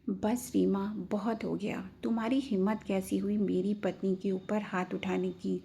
बस रीमा, बहुत हो गया। तुम्हारी हिम्मत कैसी हुई मेरी पत्नी के ऊपर हाथ उठाने की?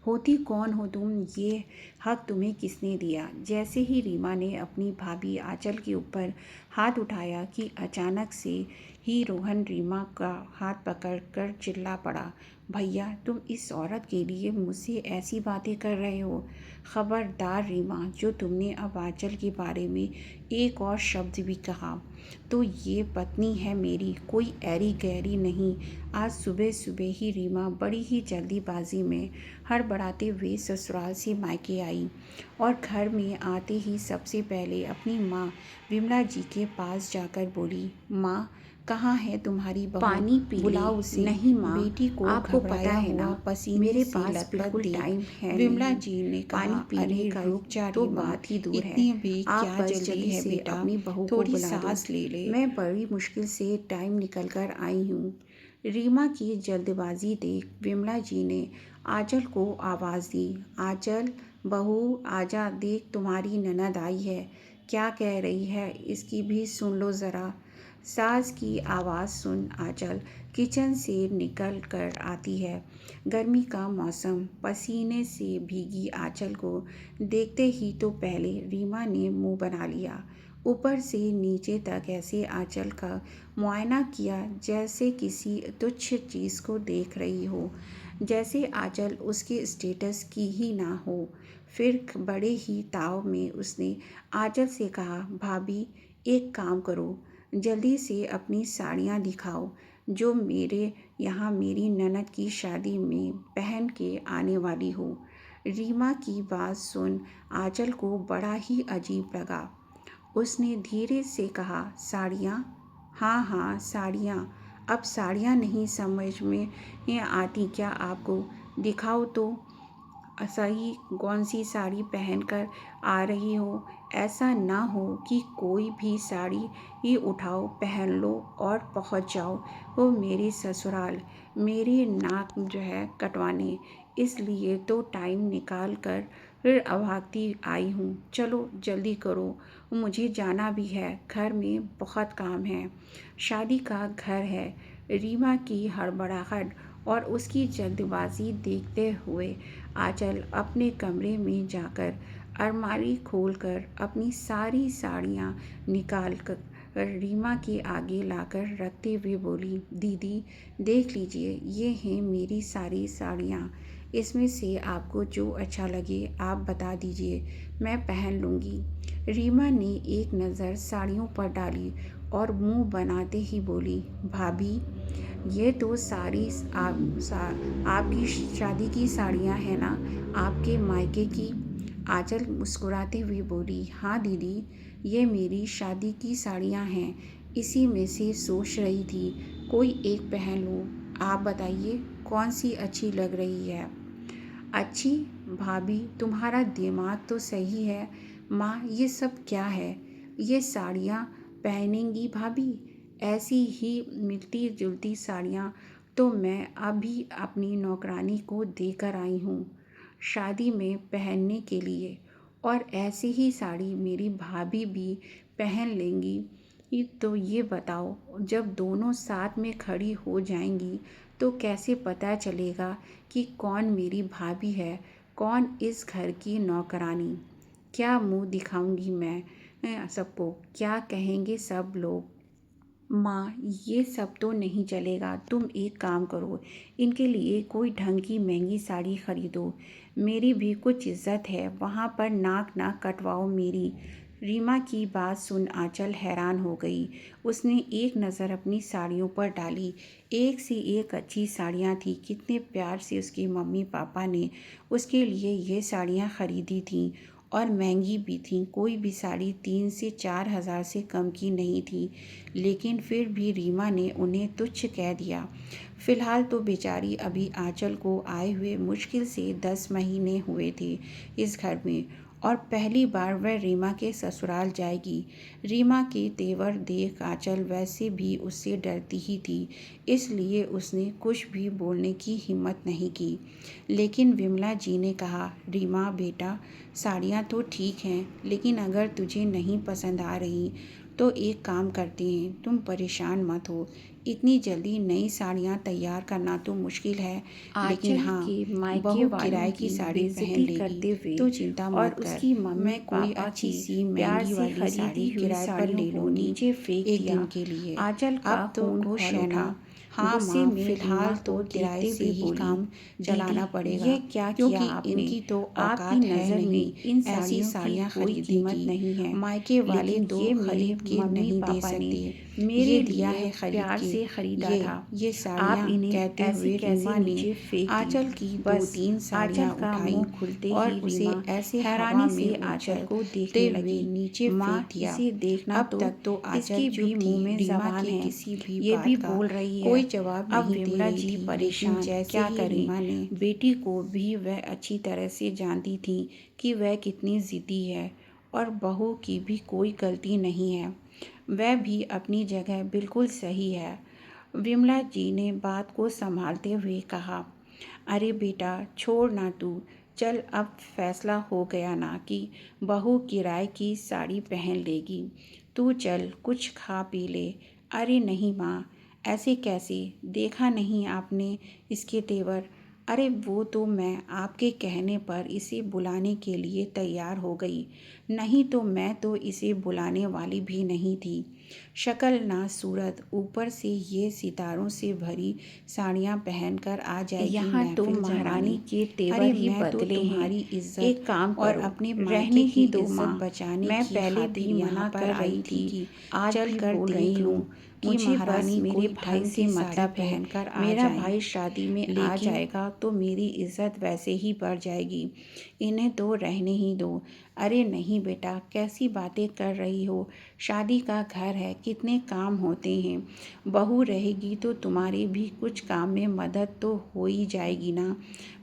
होती कौन हो तुम? ये हक तुम्हें किसने दिया? जैसे ही रीमा ने अपनी भाभी आंचल के ऊपर हाथ उठाया कि अचानक से ही रोहन रीमा का हाथ पकड़कर चिल्ला पड़ा, भैया तुम इस औरत के लिए मुझसे ऐसी बातें कर रहे हो? खबरदार रीमा, जो तुमने अब आंचल के बारे में एक और शब्द भी कहा तो ये पत्नी है मेरी, कोई ऐरी गैरी नहीं। आज सुबह सुबह ही रीमा बड़ी ही जल्दीबाजी में हड़बड़ाते हुए ससुराल से मायके आई और घर में आते ही सबसे पहले अपनी माँ विमला जी के पास जाकर बोली, माँ कहाँ है तुम्हारी बहू? पानी पी ले। बुलाओ उसे। नहीं माँ, बेटी को आपको घबराया पता है हुआ ना, पसीने मेरे से पास लथपथ बिल्कुल देख टाइम है विमला नहीं। जी ने पानी कहा, पीने अरे का रुक जा तो रीमा, बात ही दूर है। इतनी भी आप क्या बस जल्दी जल्दी है से बेटा? अपनी बहू को थोड़ी बुला दो। सांस ले ले, मैं बड़ी मुश्किल से टाइम निकल कर आई हूँ। रीमा की जल्दबाजी देख विमला जी ने आंचल को आवाज़ दी, आंचल बहू आजा, देख तुम्हारी ननद आई है। क्या कह रही है इसकी भी सुन लो ज़रा। सास की आवाज़ सुन आंचल किचन से निकल कर आती है। गर्मी का मौसम, पसीने से भीगी आंचल को देखते ही तो पहले रीमा ने मुंह बना लिया। ऊपर से नीचे तक ऐसे आंचल का मुआयना किया जैसे किसी तुच्छ चीज़ को देख रही हो, जैसे आंचल उसके स्टेटस की ही ना हो। फिर बड़े ही ताव में उसने आंचल से कहा, भाभी एक काम करो, जल्दी से अपनी साड़ियाँ दिखाओ जो मेरे यहाँ मेरी ननद की शादी में पहन के आने वाली हो। रीमा की बात सुन आंचल को बड़ा ही अजीब लगा। उसने धीरे से कहा, साड़ियाँ? हाँ हाँ साड़ियाँ। अब साड़ियाँ नहीं समझ में ये आती क्या आपको? दिखाओ तो सही, कौन सी साड़ी पहनकर आ रही हो। ऐसा ना हो कि कोई भी साड़ी ही उठाओ, पहन लो और पहुंच जाओ वो मेरे ससुराल, मेरी नाक जो है कटवाने। इसलिए तो टाइम निकाल कर फिर भागती आई हूँ। चलो जल्दी करो, मुझे जाना भी है, घर में बहुत काम है, शादी का घर है। रीमा की हड़बड़ाहट और उसकी जल्दबाजी देखते हुए आंचल अपने कमरे में जाकर अलमारी खोलकर अपनी सारी साड़ियाँ निकाल कर रीमा के आगे लाकर रखते हुए बोली, दीदी देख लीजिए, ये हैं मेरी सारी साड़ियाँ, इसमें से आपको जो अच्छा लगे आप बता दीजिए, मैं पहन लूँगी। रीमा ने एक नज़र साड़ियों पर डाली और मुंह बनाते ही बोली, भाभी ये तो सारी आपकी शादी की साड़ियाँ हैं ना, आपके मायके की? आंचल मुस्कुराते हुए बोली, हाँ दीदी, ये मेरी शादी की साड़ियाँ हैं, इसी में से सोच रही थी कोई एक पहन लूँ। आप बताइए कौन सी अच्छी लग रही है? अच्छी? भाभी तुम्हारा दिमाग तो सही है। माँ ये सब क्या है? ये साड़ियाँ पहनेंगी भाभी? ऐसी ही मिलती जुलती साड़ियाँ तो मैं अभी अपनी नौकरानी को देकर आई हूँ शादी में पहनने के लिए, और ऐसी ही साड़ी मेरी भाभी भी पहन लेंगी। तो ये बताओ, जब दोनों साथ में खड़ी हो जाएंगी तो कैसे पता चलेगा कि कौन मेरी भाभी है, कौन इस घर की नौकरानी? क्या मुंह दिखाऊंगी मैं सबको? क्या कहेंगे सब लोग? माँ ये सब तो नहीं चलेगा, तुम एक काम करो, इनके लिए कोई ढंग की महंगी साड़ी खरीदो, मेरी भी कुछ इज्जत है, वहाँ पर नाक ना कटवाओ मेरी। रीमा की बात सुन आंचल हैरान हो गई। उसने एक नज़र अपनी साड़ियों पर डाली, एक से एक अच्छी साड़ियाँ थीं। कितने प्यार से उसके मम्मी पापा ने उसके लिए ये साड़ियाँ खरीदी थीं और महंगी भी थीं। कोई भी साड़ी 3 से 4 हज़ार से कम की नहीं थी, लेकिन फिर भी रीमा ने उन्हें तुच्छ कह दिया। फिलहाल तो बेचारी अभी आंचल को आए हुए मुश्किल से 10 महीने हुए थे इस घर में, और पहली बार वह रीमा के ससुराल जाएगी। रीमा के तेवर देख आंचल वैसे भी उससे डरती ही थी, इसलिए उसने कुछ भी बोलने की हिम्मत नहीं की। लेकिन विमला जी ने कहा, रीमा बेटा, साड़ियाँ तो ठीक हैं, लेकिन अगर तुझे नहीं पसंद आ रही तो एक काम करते हैं, तुम परेशान मत हो। इतनी जल्दी नई साड़ियाँ तैयार करना तो मुश्किल है, लेकिन आंचल हाँ, के मायके बहू वालों किराए की की साड़ी पहन बेइज्जती करते लेगी, हुए तो चिंता और मत कर। उसकी मम्मी मैं कोई पापा अच्छी की सी प्यार महंगी से वाली साड़ी खरीदी हुई किराए पर साड़ियों ले को लूँगी नीचे फेंक एक दिया। दिन के लिए। आंचल का अब तो खून खुश खौल है उठा। ना? हाँ गुस्से माँ, में रीमा फिलहाल तो को किराए देखते से हुए ही बोली, काम चलाना दीदी पड़ेगा, ये क्या किया क्योंकि आपने? इनकी तो आपकी औकात है नज़र नहीं में इन ऐसी साड़ियों की साड़ियाँ कोई खरीदने कीमत की। नहीं है, मायके वाले लेकिन तो ये मेरे खरीद के मम्मी नहीं दे पापा ने सकते। ये मेरे दिया लिए है खरीद प्यार के। से खरीदा था। ये आप साड़ियाँ, इन्हें कहते ऐसे हुए कैसे रीमा ने नीचे फेंक दी? आंचल की बस 2-3 आंचल साड़ियाँ का उठाई मुंह खुलते और ही उसे रीमा ऐसे हवा हैरानी में से आंचल को उछलते देखने हुए लगी। नीचे माँ, फेंक दिया। इसे देखना अब तो, तक तो आंचल इसके चुप भी थी, मुंह में रीमा ज़बान के है, किसी भी ये भी बात का बोल रही है। कोई जवाब अब नहीं दे विमला रही जी थी, लेकिन परेशान, जैसे क्या ही करें? रीमा ने बेटी को भी वह अच्छी तरह से जानती थी कि वह कितनी ज़िद्दी है और बहू की भी कोई गलती नहीं है, वह भी अपनी जगह बिल्कुल सही है। विमला जी ने बात को संभालते हुए कहा, अरे बेटा छोड़ ना तू, चल अब फैसला हो गया ना कि बहू किराए की साड़ी पहन लेगी। तू चल कुछ खा पी ले। अरे नहीं माँ, ऐसे कैसे, देखा नहीं आपने इसके तेवर। अरे वो तो मैं आपके कहने पर इसे बुलाने के लिए तैयार हो गई, नहीं तो मैं तो इसे बुलाने वाली भी नहीं थी। शक्ल ना सूरत, ऊपर से ये सितारों से भरी साड़ियाँ पहनकर आ जाएगी यहाँ तो महफिल महारानी जमाने। के तेवर अरे ही मैं तो बदले हैं। तुम्हारी इज्जत एक काम और करो, अपने रहने मायके की ही दो इज्जत माँ। बचाने मैं की पहले खातिर भी यहाँ मना पर कर आई रही थी थी, कि आज चल भी कर बोल रही देख लूँ हूँ। कि मुझे बस महारानी मेरे कोई भाई ढंग से की साड़ी मतलब है। पहनकर आ मेरा जाए। भाई शादी में आ लेकिन जाएगा तो मेरी इज्जत वैसे ही बढ़ जाएगी, इन्हें तो रहने ही दो। अरे नहीं बेटा, कैसी बातें कर रही हो, शादी का घर है, कितने काम होते हैं, बहू रहेगी तो तुम्हारी भी कुछ काम में मदद तो हो ही जाएगी ना।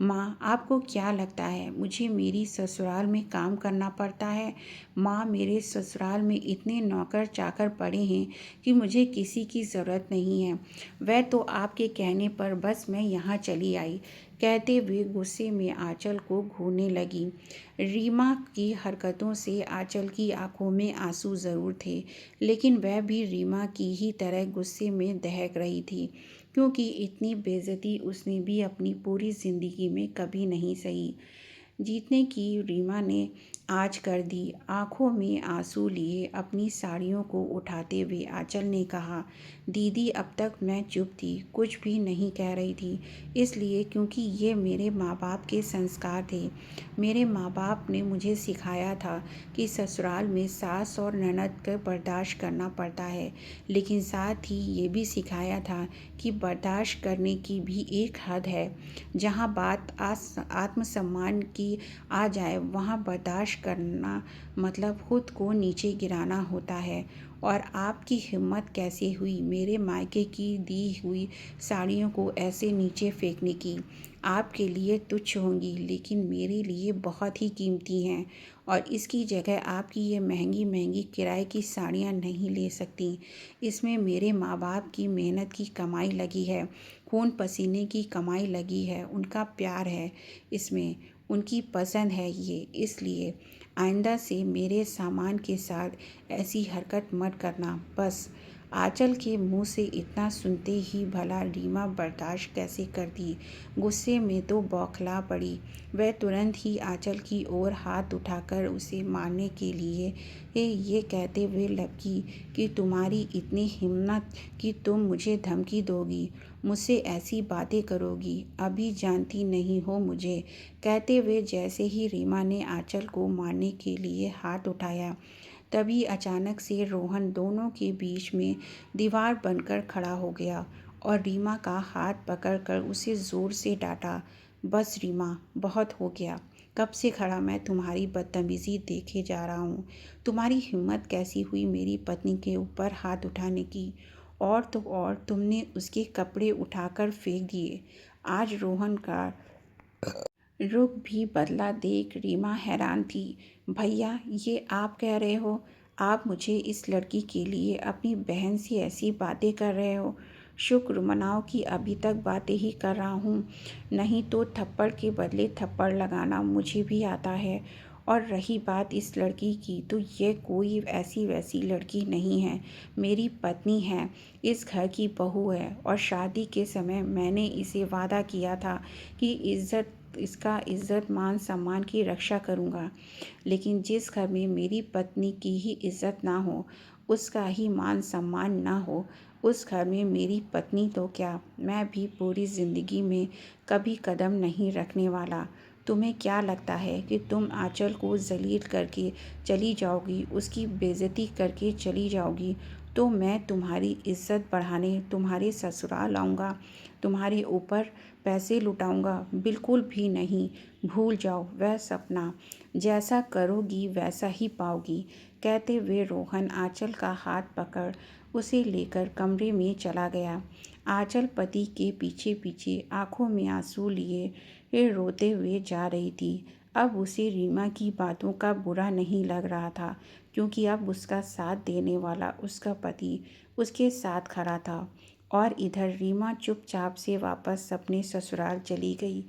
माँ, आपको क्या लगता है मुझे मेरी ससुराल में काम करना पड़ता है? माँ, मेरे ससुराल में इतने नौकर चाकर पड़े हैं कि मुझे किसी की ज़रूरत नहीं है, वह तो आपके कहने पर बस मैं यहाँ चली आई, कहते हुए गुस्से में आंचल को घूरने लगी। रीमा की हरकतों से आंचल की आंखों में आंसू ज़रूर थे, लेकिन वह भी रीमा की ही तरह गुस्से में दहक रही थी, क्योंकि इतनी बेइज्जती उसने भी अपनी पूरी ज़िंदगी में कभी नहीं सही। जीतने की रीमा ने आज कर दी। आंखों में आंसू लिए अपनी साड़ियों को उठाते हुए आंचल ने कहा, दीदी अब तक मैं चुप थी, कुछ भी नहीं कह रही थी, इसलिए क्योंकि ये मेरे माँ बाप के संस्कार थे। मेरे माँ बाप ने मुझे सिखाया था कि ससुराल में सास और ननद का बर्दाश्त करना पड़ता है, लेकिन साथ ही ये भी सिखाया था कि बर्दाश्त करने की भी एक हद है। जहाँ बात आत्मसम्मान की आ जाए, वहाँ बर्दाश्त करना मतलब खुद को नीचे गिराना होता है। और आपकी हिम्मत कैसे हुई मेरे मायके की दी हुई साड़ियों को ऐसे नीचे फेंकने की? आपके लिए तुच्छ होंगी, लेकिन मेरे लिए बहुत ही कीमती हैं, और इसकी जगह आपकी ये महंगी महंगी किराए की साड़ियाँ नहीं ले सकती। इसमें मेरे माँ बाप की मेहनत की कमाई लगी है, खून पसीने की कमाई लगी है, उनका प्यार है इसमें, उनकी पसंद है ये, इसलिए आइंदा से मेरे सामान के साथ ऐसी हरकत मत करना बस। आंचल के मुंह से इतना सुनते ही भला रीमा बर्दाश्त कैसे करती, गुस्से में तो बौखला पड़ी। वह तुरंत ही आंचल की ओर हाथ उठाकर उसे मारने के लिए ये कहते हुए लपकी कि तुम्हारी इतनी हिम्मत कि तुम मुझे धमकी दोगी, मुझसे ऐसी बातें करोगी, अभी जानती नहीं हो मुझे। कहते हुए जैसे ही रीमा ने आंचल को मारने के लिए हाथ उठाया, तभी अचानक से रोहन दोनों के बीच में दीवार बनकर खड़ा हो गया और रीमा का हाथ पकड़कर उसे ज़ोर से डांटा। बस रीमा, बहुत हो गया, कब से खड़ा मैं तुम्हारी बदतमीज़ी देखे जा रहा हूँ। तुम्हारी हिम्मत कैसी हुई मेरी पत्नी के ऊपर हाथ उठाने की, और तो और तुमने उसके कपड़े उठाकर फेंक दिए। आज रोहन का रुख भी बदला देख रीमा हैरान थी। भैया, ये आप कह रहे हो? आप मुझे इस लड़की के लिए अपनी बहन से ऐसी बातें कर रहे हो? शुक्र मनाओ कि अभी तक बातें ही कर रहा हूँ, नहीं तो थप्पड़ के बदले थप्पड़ लगाना मुझे भी आता है, और रही बात इस लड़की की, तो ये कोई ऐसी वैसी लड़की नहीं है, मेरी पत्नी है, इस घर की बहू है। और शादी के समय मैंने इसे वादा किया था कि इसका इज्जत मान सम्मान की रक्षा करूँगा। लेकिन जिस घर में मेरी पत्नी की ही इज्जत ना हो, उसका ही मान सम्मान ना हो, उस घर में मेरी पत्नी तो क्या, मैं भी पूरी ज़िंदगी में कभी कदम नहीं रखने वाला। तुम्हें क्या लगता है कि तुम आंचल को जलील करके चली जाओगी, उसकी बेइज्जती करके चली जाओगी, तो मैं तुम्हारी इज्जत बढ़ाने तुम्हारे ससुराल आऊँगा, तुम्हारे ऊपर पैसे लुटाऊँगा? बिल्कुल भी नहीं। भूल जाओ वह सपना। जैसा करोगी वैसा ही पाओगी। कहते हुए रोहन आंचल का हाथ पकड़ उसे लेकर कमरे में चला गया। आंचल पति के पीछे पीछे आंखों में आंसू लिए रोते हुए जा रही थी। अब उसे रीमा की बातों का बुरा नहीं लग रहा था, क्योंकि अब उसका साथ देने वाला उसका पति उसके साथ खड़ा था। और इधर रीमा चुपचाप से वापस अपने ससुराल चली गई।